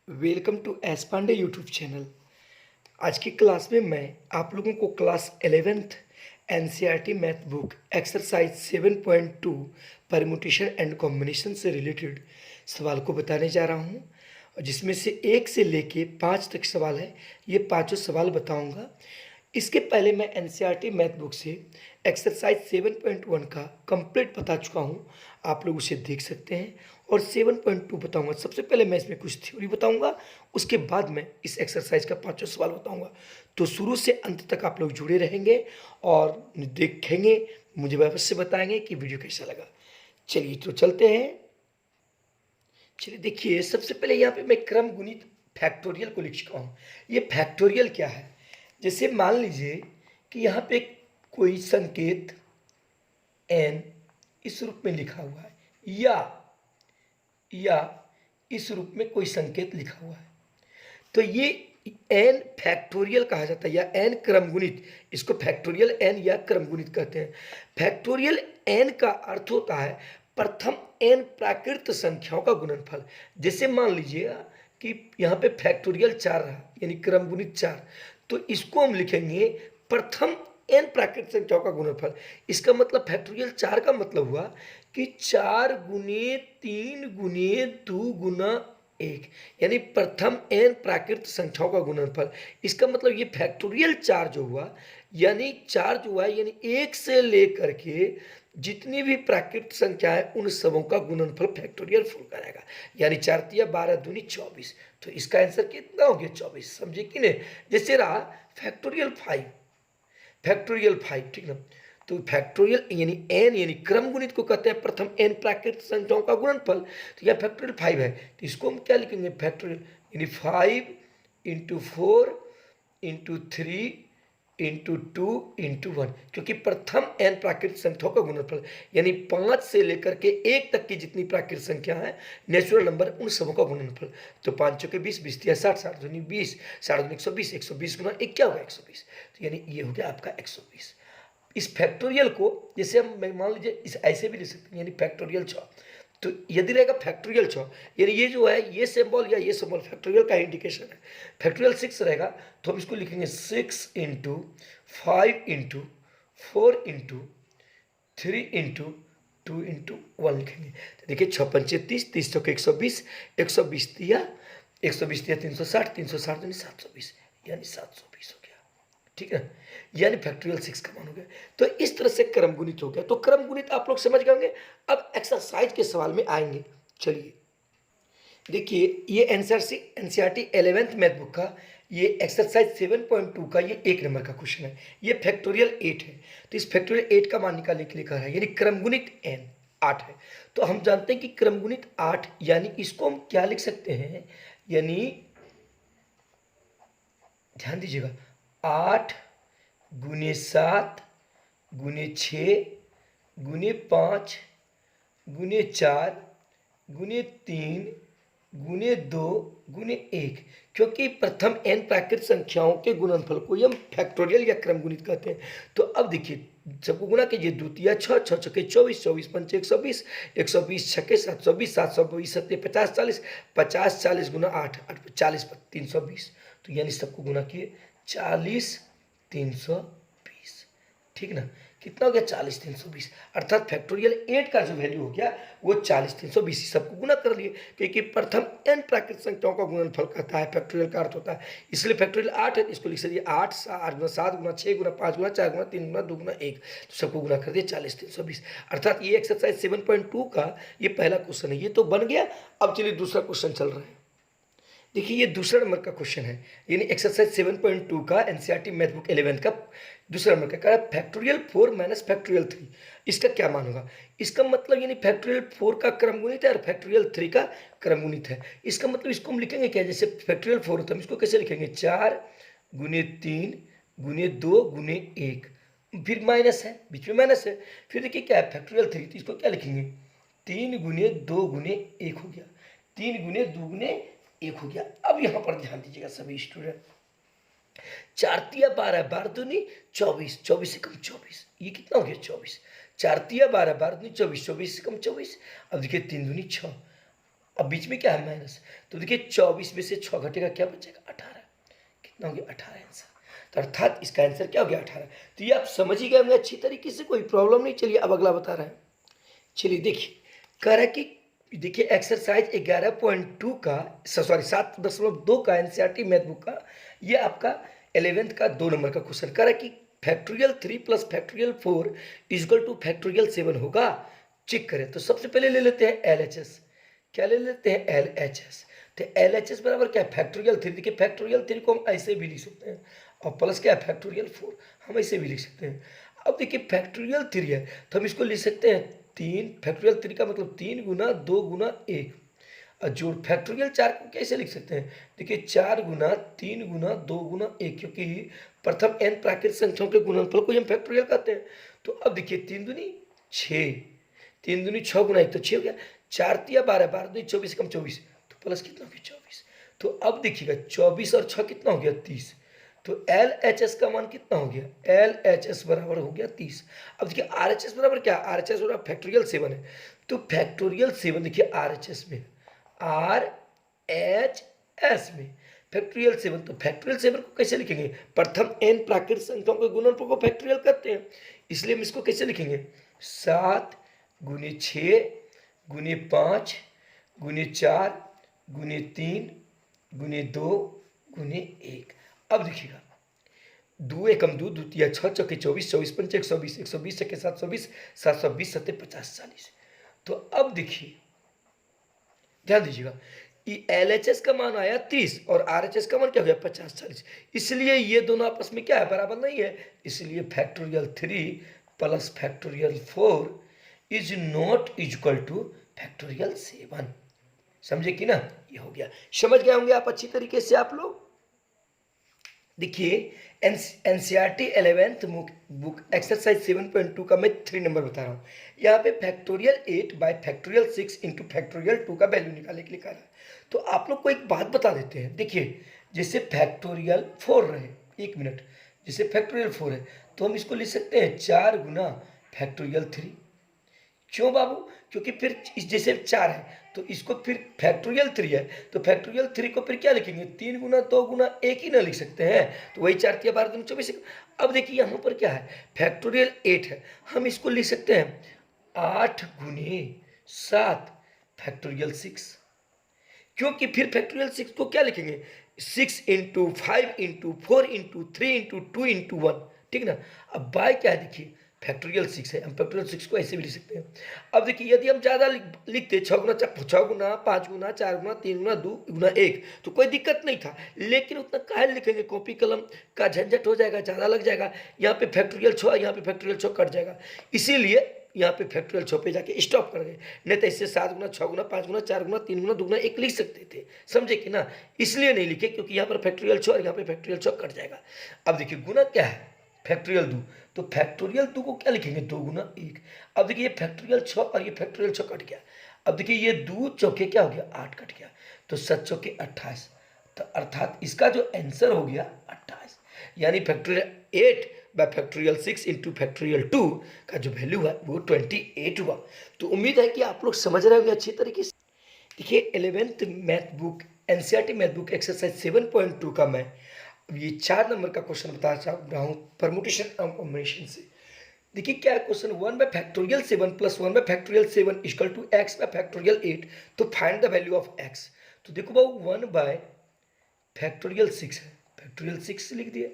Welcome to S Pandey YouTube channel. आज की class में मैं आप लोगों को class 11th NCERT math book exercise 7.2 permutation and combination से रिलेटेड सवाल को बताने जा रहा हूं, और जिसमें से 1 से लेके 5 तक सवाल है। ये पांचों सवाल बताऊंगा। इसके पहले मैं एनसीईआरटी मैथ बुक से एक्सरसाइज 7.1 का कंप्लीट बता चुका हूँ, आप लोग उसे देख सकते हैं। और 7.2 बताऊंगा। सबसे पहले मैं इसमें कुछ थ्योरी बताऊंगा, उसके बाद मैं इस एक्सरसाइज का पांचों सवाल बताऊंगा। तो शुरू से अंत तक आप लोग जुड़े रहेंगे और देखेंगे, मुझे अवश्य बताएंगे कि वीडियो कैसा लगा। चलिए तो चलते हैं। चलिए देखिए, सबसे पहले यहाँ पे मैं क्रम गुणित फैक्टोरियल को लिख चुका हूँ। ये फैक्टोरियल क्या है? जैसे मान लीजिए कि यहाँ पे कोई संकेत n इस रूप में लिखा हुआ है, या इस रूप में कोई संकेत लिखा हुआ है, तो ये n फैक्टोरियल कहा जाता है, या n क्रमगुणित। इसको फैक्टोरियल n या क्रमगुणित कहते हैं। फैक्टोरियल n का अर्थ होता है प्रथम n प्राकृत संख्याओं का गुणनफल। जैसे मान लीजिएगा कि यहाँ पे फैक्टोरियल 4 रहा, यानी क्रमगुणित 4, तो इसको हम लिखेंगे प्रथम n प्राकृत संख्याओं का गुणनफल। इसका मतलब फैक्टोरियल 4 का मतलब हुआ कि 4 गुने 3 गुने 2 गुना 1, यानी प्रथम n प्राकृत संख्याओं का गुणनफल। इसका मतलब ये फैक्टोरियल 4 जो हुआ, यानी 4 जो हुआ, यानी 1 से लेकर के जितनी भी प्राकृत संख्या है उन सबों का गुणनफल फैक्टोरियल 4 करेगा। यानी 4 तिया 12 दूनी 24। तो इसका आंसर कितना हो गया? 24। समझे कि नहीं? जैसे रहा फैक्टोरियल 5, फैक्टोरियल 5, ठीक ना। तो फैक्टोरियल यानी n, यानी क्रम गुणित को कहते हैं प्रथम n प्राकृत संख्याओं का गुणनफल। तो यह फैक्टोरियल 5 है, तो इसको हम क्या लिखेंगे? फैक्टोरियल यानी 5 इंटू 4 इंटू 3 इंटू 2 इंटू 1, क्योंकि प्रथम n प्राकृत संख्याओं का गुणनफल यानी 5 से लेकर के 1 तक की जितनी प्राकृत संख्या है, नेचुरल नंबर, उन सबों का गुणनफल। तो 5 चौके 20, 20 तिया 60, 60 दूनी 20, 60 दूनी 120, 120 गुना 1 क्या होगा? 120। तो यानी ये हो गया आपका 120। इस फैक्टोरियल को जैसे हम मान लीजिए इस ऐसे भी लिख सकते हैं, यानी फैक्टोरियल 6। तो यदि रहेगा फैक्टोरियल 6, यानी ये जो है ये सिंबल या ये सिंबल फैक्टोरियल का इंडिकेशन है। फैक्टोरियल 6 रहेगा तो हम इसको लिखेंगे 6 into 5 into 4 into 3 into 2 into 1 लिखेंगे। तो देखिए 6 पंचे 30, 30 चौके 120, 120 दिया 360, 360 यानी 720, यानी 720 हो गया। ठीक है, यानी फैक्टोरियल 6 का मान हो गया। तो इस तरह से क्रम गुणित हो गया। तो क्रम गुणित आप लोग समझ गए होंगे। अब एक्सरसाइज के सवाल में आएंगे। चलिए देखिए, ये एनसीईआरटी 11th मैथ बुक का ये एक्सरसाइज 7.2 का ये 1 नंबर का क्वेश्चन है। ये फैक्टोरियल 8 है, तो इस फैक्टोरियल 8 का मान निकालने के लिए कहा है, यानी क्रमगुणित n 8 है। तो हम जानते हैं कि क्रमगुणित 8, यानी इसको हम क्या लिख सकते हैं? यानी ध्यान दीजिएगा, 8 गुने 7 गुने 6 गुने 5 गुने 4 गुने 3 गुने 2 गुने 1, क्योंकि प्रथम n प्राकृत संख्याओं के गुणनफल को हम फैक्टोरियल या क्रम गुणित कहते हैं। तो अब देखिए, सबको गुना कीजिए, द्वितीय 6, 6 छके 24, 24 पंचे 120, 120 छके 720, 720 सत्ते 50, 40, 50 40 गुना 8, 8 40 320। तो यानी सबको गुना किए 40 320, ठीक ना। कितना हो गया? 40 320। अर्थात फैक्टोरियल 8 का जो वैल्यू हो गया वो 40 320। सबको गुना कर लिए, क्योंकि प्रथम n प्राकृत संख्याओं का गुणनफल कहता है, फैक्टोरियल का अर्थ होता है। इसलिए फैक्टोरियल 8 है, इसको लिख सकते 8 गुना 7 गुना 6 गुना 5 गुना 4 गुना 3 गुना 2 गुना 1। तो सबको गुना कर दिए 40 320। अर्थात ये एक्सरसाइज 7.2 का ये पहला क्वेश्चन है, ये तो बन गया। अब चलिए दूसरा क्वेश्चन चल रहा है। देखिए, ये दूसरा नंबर का क्वेश्चन है, यानी एक्सरसाइज 7.2 का एनसीईआरटी मैथ बुक 11 का दूसरा नंबर का कह रहा है फैक्टोरियल 4 माइनस फैक्टोरियल 3, इसका क्या मान होगा? इसका मतलब यानी फैक्टोरियल 4 का क्रमगुणित है और फैक्टोरियल 3 का क्रमगुणित है। इसका मतलब इसको हम लिखेंगे क्या? जैसे फैक्टोरियल 4 होता है, हम इसको कैसे लिखेंगे? 4 गुने 3 गुने 2 गुने 1, फिर माइनस है, बीच में माइनस है। फिर देखिए क्या है फैक्टोरियल 3, तो इसको क्या लिखेंगे? 3 गुने 2 गुने 1 हो गया, 3 गुने 2 गुने 1 हो गया। अब यहाँ पर ध्यान दीजिएगा सभी स्टूडेंट, 4 तिया 12, 12 दूनी 24, 24 से कम 24, ये कितना हो गया? 24। 4 तिया 12, 12 दूनी 24, 24 से कम 24। अब देखिए 3 दूनी 6, अब बीच में क्या है माइनस, तो देखिए 24 में से 6 घटेगा क्या बचेगा 18, कितना हो गया 18 आंसर। तो अर्थात इसका आंसर क्या हो गया 18। तो ये आप समझ ही गए होंगे अच्छी तरीके से, कोई प्रॉब्लम नहीं। चलिए अब अगला बता रहे हैं। चलिए देखिए कह रहा है कि देखिए एक्सरसाइज 11.2 का सॉरी 7.2 का एनसीईआरटी मैथ बुक का ये आपका 11th का 2 नंबर का क्वेश्चन कह रहा है कि factorial 3 plus factorial 4 is equal to factorial 7 होगा, चेक करें। तो सबसे पहले ले लेते हैं एलएचएस, क्या ले लेते हैं एलएचएस। तो एलएचएस बराबर क्या है फैक्टोरियल 3, देखिए फैक्टोरियल 3 को हम ऐसे भी लिख सकते हैं, और प्लस क्या है फैक्टोरियल 4 हम ऐसे भी लिख सकते हैं। अब देखिए फैक्टोरियल 3 है तो हम इसको लिख सकते हैं 3, फैक्टोरियल 3 का मतलब 3 गुना 2 गुना 1, और जोड़ फैक्टोरियल 4 को कैसे लिख सकते हैं, देखिए 4 गुना 3 गुना 2 गुना 1, क्योंकि प्रथम n प्राकृतिक संख्याओं के गुणनफल को हम फैक्टोरियल कहते हैं। तो अब देखिए 3 दूनी 6, 3 दूनी 6 गुना 1 तो 6 हो गया, 4 तिया 12, 12 दूनी 24 कम 24, तो प्लस कितना हो गया 24। तो अब देखिएगा 24 और 6 कितना हो गया 30, तो एल एच एस का मान कितना हो गया, एल एच एस बराबर हो गया 30। अब देखिए आर एच एस बराबर क्या, आर एच एस बराबर फैक्टोरियल 7 है, तो फैक्टोरियल 7 देखिए आर एच एस में, आर एच एस में फैक्टोरियल 7, तो फैक्टोरियल 7 को कैसे लिखेंगे, प्रथम n प्राकृतिक संख्याओं के गुणनफल को फैक्टोरियल कहते हैं, इसलिए हम इसको कैसे लिखेंगे 7 गुने 6 गुने 5 गुने 4 गुने 3 गुने 2 गुने 1। अब देखिएगा 2 एकम 2, 2 तिया 6, चौके 24, 24 पंच 120, 120 चौके 720, 720 सत्ते 50 40। तो अब देखिए ध्यान दीजिएगा एल एच एस का मान आया 30 और आर एच एस का मान क्या हो गया 50 40, इसलिए ये दोनों आपस में क्या है बराबर नहीं है, इसलिए factorial 3 plus factorial 4 is not equal to factorial 7। समझे कि ना, ये हो गया, समझ गए होंगे आप अच्छी तरीके से आप लोग। देखिए एनसीईआरटी 11th बुक एक्सरसाइज 7.2 का मैं 3 नंबर बता रहा हूँ। यहाँ पे factorial 8 bye factorial 6 into factorial 2 का वैल्यू निकालने के लिए कहा है। तो आप लोग को एक बात बता देते हैं, देखिए जैसे फैक्टोरियल 4 रहे, एक मिनट, जैसे फैक्टोरियल 4 है तो हम इसको लिख सकते हैं 4 गुना फैक्टोरियल 3, क्यों बाबू, क्योंकि फिर इस जैसे 4 है तो इसको फिर फैक्टोरियल 3 है तो फैक्टोरियल 3 को फिर क्या लिखेंगे 3 गुना 2 गुना 1 ही ना लिख सकते हैं, तो वही 4 तिया 12 दूनी 24। अब देखिए यहाँ पर क्या है फैक्टोरियल 8 है, हम इसको लिख सकते हैं 8 गुने 7 फैक्टोरियल 6, क्योंकि फिर फैक्टोरियल 6 को क्या लिखेंगे 6 into 5 into 4 into 3 into 2 into 1, ठीक ना। अब बाय क्या है देखिए फैक्टोरियल 6 है, हम फैक्टोरियल 6 को ऐसे भी लिख सकते हैं। अब देखिए यदि हम ज़्यादा लिखते 6 गुना 5 गुना 4 गुना 3 गुना 2 गुना 1 तो कोई दिक्कत नहीं था, लेकिन उतना काहे लिखेंगे, कॉपी कलम का झंझट हो जाएगा, ज़्यादा लग जाएगा, यहाँ पे फैक्टोरियल 6 यहाँ पे फैक्टोरियल 6 कट जाएगा, इसीलिए यहाँ पे फैक्टोरियल 6 पे जाके स्टॉप कर गए, नहीं तो इससे 7 गुना 6 गुना 5 गुना 4 गुना 3 गुना 2 गुना 1 लिख सकते थे, समझे कि ना, इसलिए नहीं लिखे क्योंकि यहाँ पर फैक्टोरियल 6 और यहाँ पे फैक्टोरियल 6 कट जाएगा। अब देखिए गुना क्या है फैक्टोरियल 2, तो फैक्टोरियल 2 को क्या लिखेंगे 2 गुना 1। अब देखिए ये फैक्टोरियल 6 और ये फैक्टोरियल 6 कट गया, अब देखिए ये 2 चौके क्या हो गया 8 कट गया, तो 7 चौके 28, तो अर्थात इसका जो आंसर हो गया 28, यानी factorial 8 bye factorial 6 into factorial 2 का जो वैल्यू है वो 28 हुआ। तो उम्मीद है कि आप लोग समझ रहे होंगे अच्छी तरीके से। देखिए 11th math book NCERT math book exercise 7.2 का मैं ये 4 नंबर का क्वेश्चन बता रहा हूँ परमुटेशन और कॉम्बिनेशन से। देखिए क्या question 1 by factorial 7 plus 1 by factorial 7 equal to x by factorial 8, तो find the value of x. तो देखो भाई 1 बाय फैक्टोरियल 6 है, फैक्टोरियल 6 लिख दिए,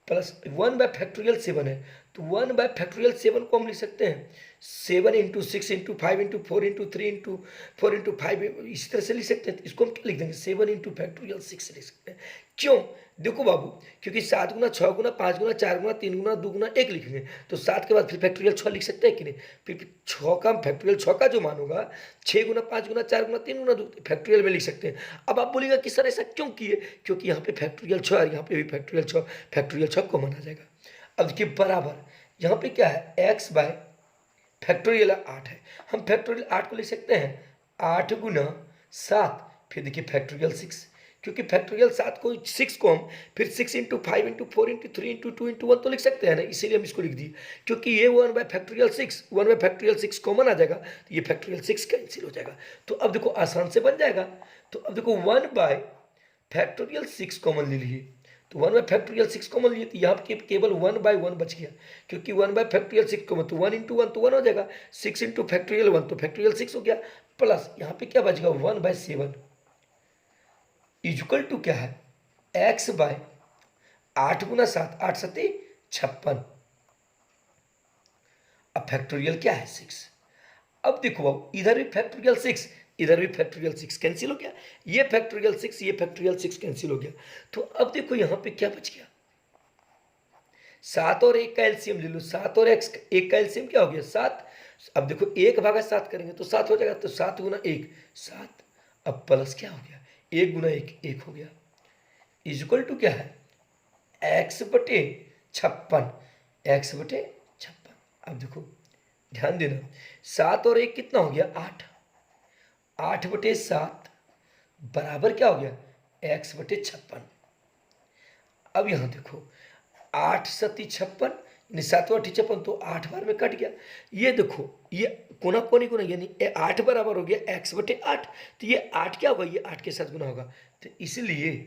प्लस 1 बाय फैक्टोरियल 7 है, तो 1 बाय फैक्टोरियल 7 को हम लिख सकते हैं 7 into 6 into 5 into 4 into 3 into 4 into 5, इसी तरह से लिख सकते हैं। इसको हम क्या लिख देंगे 7 इंटू फैक्टोरियल 6 लिख सकते हैं। क्यों, देखो बाबू, क्योंकि 7 गुना 6 गुना 5 गुना 4 गुना 3 गुना 2 गुना 1 लिखेंगे तो 7 के बाद फिर फैक्टोरियल 6 लिख सकते हैं कि नहीं, फिर 6 का फैक्टोरियल 6 का जो मान होगा 6 गुना 5 गुना 4 गुना 3 गुना 2 फैक्टोरियल में लिख सकते हैं। अब आप बोलिएगा कि सर ऐसा क्यों किए, क्योंकि यहाँ पे फैक्टोरियल 6 और यहाँ पे भी फैक्टोरियल 6 को माना जाएगा। अब देखिए बराबर यहाँ पे क्या है एक्स बाय फैक्टोरियल 8 है, हम फैक्टोरियल 8 को लिख सकते हैं 8 गुना 7, फिर देखिए फैक्टोरियल 6, क्योंकि फैक्टोरियल 7 को 6 को हम फिर 6 into 5 into 4 into 3 into 2 into 1 तो लिख सकते हैं ना, इसीलिए हम इसको लिख दिए। क्योंकि ये 1/6 1/6 कॉमन आ जाएगा, तो ये फैक्टोरियल 6 कैंसिल हो जाएगा। तो अब देखो आसान से बन जाएगा। तो अब देखो 1/6 कॉमन ले लिए, तो 1/6 कॉमन लिए, तो यहाँ पे केवल 1/1 बच गया। क्योंकि 1/6 कॉमन, तो 1 इंटू 1 तो 1 हो जाएगा, 6 इंटू फैक्टोरियल 1 तो फैक्टोरियल 6 हो गया, प्लस यहाँ पे क्या बच गया 1/7 इक्वल टू क्या है x बाय 8 गुना 7, 8 7 56। अब फैक्टोरियल क्या है 6। अब देखो बाबू इधर भी फैक्टोरियल 6, इधर भी फैक्टोरियल 6 कैंसिल हो गया, ये फैक्टोरियल 6 ये फैक्टोरियल 6 कैंसिल हो गया। तो अब देखो यहाँ पे क्या बच गया, 7 और 1 का एलसीएम ले लो, 7 और 1 का एलसीएम क्या हो गया 7। अब देखो 1/7 करेंगे तो 7 हो जाएगा, तो 7 गुना 1 7। अब प्लस क्या हो गया 1 गुना 1 1 हो गया, इक्वल टू क्या है x/56, x/56। अब देखो ध्यान देना, 7 और 1 कितना हो गया 8, 8/7 बराबर क्या हो गया x/56। अब यहाँ देखो 8 7 56 यानी 7 8 56, तो 8 बार में कट गया। ये देखो ये कोना कोनी गुना यानी 8 बराबर हो गया x/8, तो ये 8 क्या होगा, ये 8 के साथ गुना होगा, तो इसलिए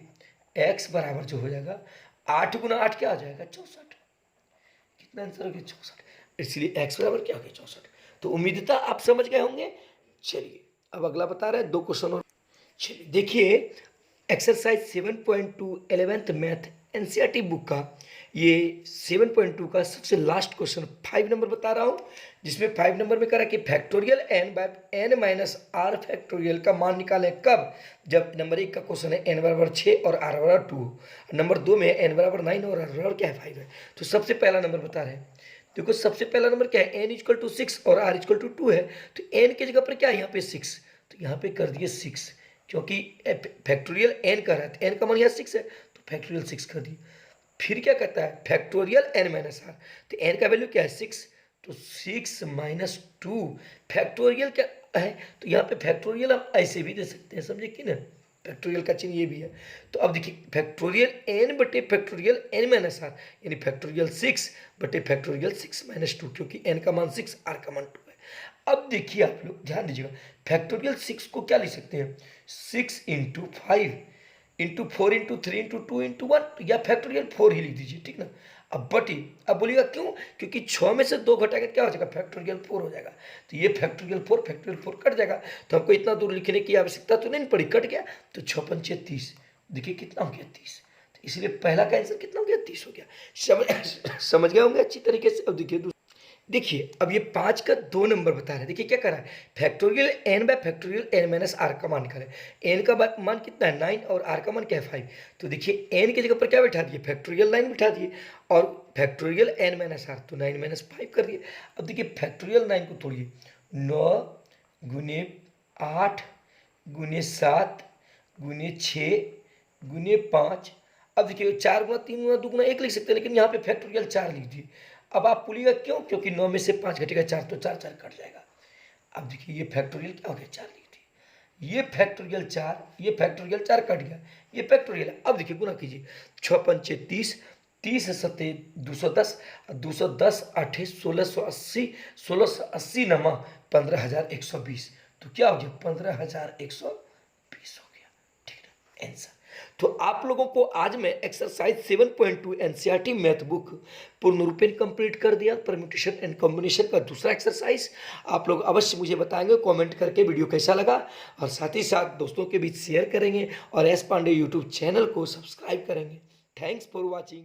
x बराबर जो हो जाएगा 8 गुना 8 क्या आ जाएगा 64। कितना आंसर हो गया 64, इसलिए x बराबर क्या हो गया 64। तो उम्मीद था आप समझ गए होंगे। चलिए अब अगला बता रहे हैं 2 क्वेश्चन और। चलिए देखिए exercise 7.2 11th math NCERT book का ये 7.2 का सबसे लास्ट क्वेश्चन 5 नंबर बता रहा हूँ, जिसमें 5 नंबर में करा कि factorial n by n minus r factorial का मान निकालें कब, जब नंबर 1 का क्वेश्चन है n बराबर 6 और r बराबर 2, नंबर 2 में n बराबर 9 और r बराबर क्या है 5 है। तो सबसे पहला नंबर बता रहे हैं, देखो सबसे पहला नंबर क्या है n इक्वल टू 6 और r इक्वल टू 2 है, तो n की जगह पर क्या है यहाँ पे 6, तो यहाँ पे कर दिए 6, क्योंकि फैक्टोरियल n का है, n का मान यहाँ 6 है तो फैक्टोरियल 6 कर दिए। फिर क्या कहता है फैक्टोरियल n माइनस आर, तो n का वैल्यू क्या है 6, तो 6 माइनस 2 फैक्टोरियल क्या है, तो यहाँ पे फैक्टोरियल हम ऐसे भी दे सकते हैं, समझे कि ना, फैक्टोरियल का चिन्ह ये भी है। तो अब देखिए फैक्टोरियल n बटे फैक्टोरियल n माइनस आर यानी फैक्टोरियल 6 बटे फैक्टोरियल 6 माइनस 2, क्योंकि n का मान 6 r का मान 2 है। अब देखिए आप लोग ध्यान दीजिएगा, फैक्टोरियल 6 को क्या लिख सकते हैं 6 into 5 into 4 into 3 into 2 into 1, या फैक्टोरियल 4 ही लिख दीजिए, ठीक ना। अब बटी, अब बोलिएगा क्यों, क्योंकि 6 में से 2 घटाएंगे क्या हो जाएगा फैक्टोरियल 4 हो जाएगा, तो ये फैक्टोरियल 4 कट जाएगा, तो हमको इतना दूर लिखने की आवश्यकता तो नहीं पड़ी, कट गया, तो 6 पंचे 30, देखिए कितना हो गया 30, तो इसलिए पहला का आंसर कितना हो गया 30 हो गया। समझ गए होंगे अच्छी तरीके से। अब देखिए अब ये 5 का 2 नंबर बता रहे हैं, देखिए क्या कर रहा है factorial n by factorial n minus R का मान निकाले, n का मान कितना है 9 और r का मान क्या है 5, तो देखिए n की जगह पर क्या बैठा दिए फैक्टोरियल 9 बिठा दिए और फैक्टोरियल n माइनस आर तो 9 माइनस 5 कर दिए। अब देखिए फैक्टोरियल 9 को तोड़िए, 9 गुने 8 गुने 7 गुने 6 गुने 5, अब देखिए 4 गुना 3 गुना 2 गुना 1 लिख सकते हैं, लेकिन यहाँ पे फैक्टोरियल 4 लिख दिए। अब आप बोलिएगा क्यों, क्योंकि 9 में से 5 घटेगा 4 तो 4 4 कट जाएगा। अब देखिए ये फैक्टोरियल क्या हो गया 4 लिख दिए, ये फैक्टोरियल 4, ये फैक्टोरियल 4 कट गया, ये फैक्टोरियल। अब देखिए गुना कीजिए, 6 पंचे 30, 30 सत्ते 210, 210 8 1680, 1680 नमा 15120, तो क्या हो गया 15120 हो गया, ठीक है आंसर। तो आप लोगों को आज मैं एक्सरसाइज 7.2 एनसीईआरटी मैथ बुक पूर्ण रूपेण कंप्लीट कर दिया। परम्यूटेशन एंड कॉम्बिनेशन का दूसरा एक्सरसाइज आप लोग अवश्य मुझे बताएंगे कमेंट करके वीडियो कैसा लगा, और साथ ही साथ दोस्तों के बीच शेयर करेंगे और एस पांडे यूट्यूब चैनल को सब्सक्राइब करेंगे। Thanks for watching.